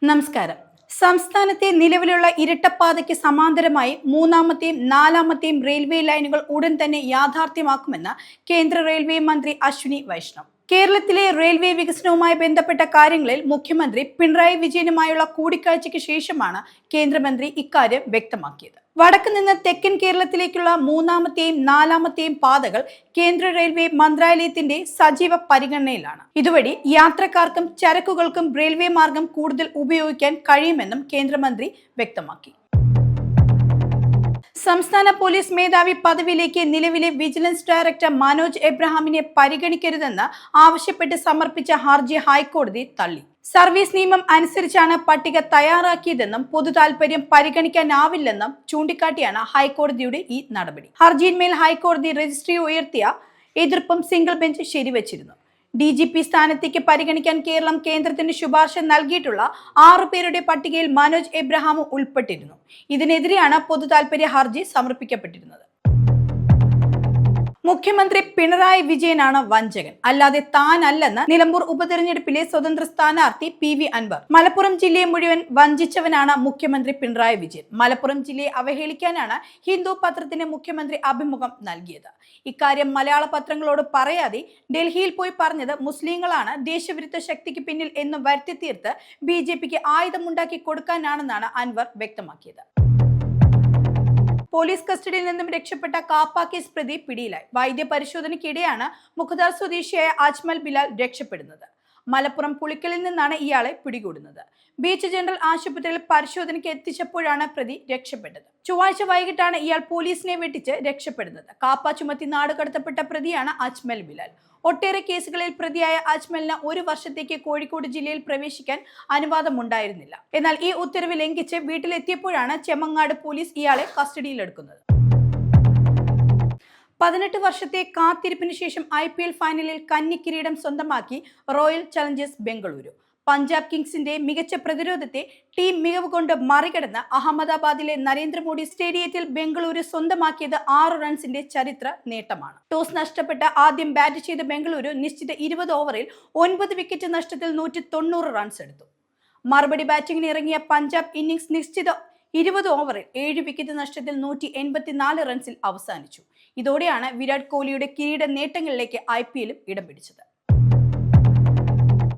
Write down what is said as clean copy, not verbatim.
നമസ്കാരം. സംസ്ഥാനത്തെ നിലവിലുള്ള ഇരട്ടപ്പാതയ്ക്ക് സമാന്തരമായി മൂന്നാമത്തെയും നാലാമത്തെയും റെയിൽവേ ലൈനുകൾ ഉടൻ തന്നെ യാഥാർത്ഥ്യമാക്കുമെന്ന് കേന്ദ്ര റെയിൽവേ മന്ത്രി അശ്വിനി വൈഷ്ണവ്. കേരളത്തിലെ റെയിൽവേ വികസനവുമായി ബന്ധപ്പെട്ട കാര്യങ്ങളിൽ മുഖ്യമന്ത്രി പിണറായി വിജയനുമായുള്ള കൂടിക്കാഴ്ചയ്ക്ക് ശേഷമാണ് കേന്ദ്രമന്ത്രി ഇക്കാര്യം വ്യക്തമാക്കിയത്. വടക്ക് നിന്ന് തെക്കൻ കേരളത്തിലേക്കുള്ള മൂന്നാമത്തെയും നാലാമത്തെയും പാതകൾ കേന്ദ്ര റെയിൽവേ മന്ത്രാലയത്തിന്റെ സജീവ പരിഗണനയിലാണ്. ഇതുവഴി യാത്രക്കാർക്കും ചരക്കുകൾക്കും റെയിൽവേ മാർഗം കൂടുതൽ ഉപയോഗിക്കാൻ കഴിയുമെന്നും കേന്ദ്രമന്ത്രി വ്യക്തമാക്കി. സംസ്ഥാന പോലീസ് മേധാവി പദവിയിലേക്ക് നിലവിലെ വിജിലൻസ് ഡയറക്ടർ മനോജ് എബ്രഹാമിനെ പരിഗണിക്കരുതെന്ന് ആവശ്യപ്പെട്ട് സമർപ്പിച്ച ഹർജി ഹൈക്കോടതി തള്ളി. സർവീസ് നിയമം അനുസരിച്ചാണ് പട്ടിക തയ്യാറാക്കിയതെന്നും പൊതു താൽപര്യം പരിഗണിക്കാനാവില്ലെന്നും ചൂണ്ടിക്കാട്ടിയാണ് ഹൈക്കോടതിയുടെ ഈ നടപടി. ഹർജിയിന്മേൽ ഹൈക്കോടതി രജിസ്ട്രി ഉയർത്തിയ എതിർപ്പും സിംഗിൾ ബെഞ്ച് ശരിവച്ചിരുന്നു. DGP സ്ഥാനത്തേക്ക് പരിഗണിക്കാൻ കേരളം കേന്ദ്രത്തിന് ശുപാർശ നൽകിയിട്ടുള്ള 6 പേരുടെ പട്ടികയിൽ മനോജ് എബ്രഹാമും ഉൾപ്പെട്ടിരുന്നു. ഇതിനെതിരെയാണ് പൊതു താൽപര്യ ഹർജി സമർപ്പിക്കപ്പെട്ടിരുന്നത്. മുഖ്യമന്ത്രി പിണറായി വിജയനാണ് വഞ്ചകൻ, അല്ലാതെ താനല്ലെന്ന് നിലമ്പൂർ ഉപതെരഞ്ഞെടുപ്പിലെ സ്വതന്ത്ര സ്ഥാനാർത്ഥി PV അൻവർ. മലപ്പുറം ജില്ലയെ മുഴുവൻ വഞ്ചിച്ചവനാണ് മുഖ്യമന്ത്രി പിണറായി വിജയൻ. മലപ്പുറം ജില്ലയെ അവഹേളിക്കാനാണ് ഹിന്ദു പത്രത്തിന് മുഖ്യമന്ത്രി അഭിമുഖം നൽകിയത്. ഇക്കാര്യം മലയാള പത്രങ്ങളോട് പറയാതെ ഡൽഹിയിൽ പോയി പറഞ്ഞത് മുസ്ലിങ്ങളാണ് ദേശവിരുദ്ധ ശക്തിക്ക് പിന്നിൽ എന്ന് വരുത്തി തീർത്ത് BJPക്ക് ആയുധമുണ്ടാക്കി കൊടുക്കാനാണെന്നാണ് അൻവർ വ്യക്തമാക്കിയത്. പോലീസ് കസ്റ്റഡിയിൽ നിന്നും രക്ഷപ്പെട്ട കാപ്പ കേസ് പ്രതി പിടിയിലായി. വൈദ്യപരിശോധനയ്ക്കിടെയാണ് മുഖദാർ സ്വദേശിയായ അജ്മൽ ബിലാൽ രക്ഷപ്പെടുന്നത്. മലപ്പുറം പുളിക്കലിൽ നിന്നാണ് ഇയാളെ പിടികൂടുന്നത്. ബീച്ച് ജനറൽ ആശുപത്രിയിൽ പരിശോധനയ്ക്ക് എത്തിച്ചപ്പോഴാണ് പ്രതി രക്ഷപ്പെട്ടത്. ചൊവ്വാഴ്ച വൈകിട്ടാണ് ഇയാൾ പോലീസിനെ വെട്ടിച്ച് രക്ഷപ്പെടുന്നത്. കാപ്പ ചുമത്തി നാടുകടത്തപ്പെട്ട പ്രതിയാണ് അജ്മൽ ബിലാൽ. ഒട്ടേറെ കേസുകളിൽ പ്രതിയായ അജ്മലിന് 1 വർഷത്തേക്ക് കോഴിക്കോട് ജില്ലയിൽ പ്രവേശിക്കാൻ അനുവാദമുണ്ടായിരുന്നില്ല. എന്നാൽ ഈ ഉത്തരവ് ലംഘിച്ച് വീട്ടിലെത്തിയപ്പോഴാണ് ചെമ്മങ്ങാട് പോലീസ് ഇയാളെ കസ്റ്റഡിയിലെടുക്കുന്നത്. 18 വർഷത്തെ കാത്തിരിപ്പിന് ശേഷം IPL ഫൈനലിൽ കന്നി കിരീടം സ്വന്തമാക്കി റോയൽ ചലഞ്ചേഴ്സ് ബംഗളൂരു. പഞ്ചാബ് കിങ്സിന്റെ മികച്ച പ്രതിരോധത്തെ ടീം മികവ് കൊണ്ട് മറികടന്ന് അഹമ്മദാബാദിലെ നരേന്ദ്രമോദി സ്റ്റേഡിയത്തിൽ ബംഗളൂരു സ്വന്തമാക്കിയത് 6 റൺസിന്റെ ചരിത്ര നേട്ടമാണ്. ടോസ് നഷ്ടപ്പെട്ട ആദ്യം ബാറ്റ് ചെയ്ത ബംഗളൂരു നിശ്ചിത 20 ഓവറിൽ 9 വിക്കറ്റ് നഷ്ടത്തിൽ 190 റൺസ് എടുത്തു. മറുപടി ബാറ്റിംഗിന് ഇറങ്ങിയ പഞ്ചാബ് ഇന്നിംഗ്സ് നിശ്ചിത 20 ഓവറിൽ 7 വിക്കറ്റ് നഷ്ടത്തിൽ 184 റൺസിൽ അവസാനിച്ചു. ഇതോടെയാണ് വിരാട് കോഹ്ലിയുടെ കിരീട നേട്ടങ്ങളിലേക്ക് IPL ഇടം പിടിച്ചത്.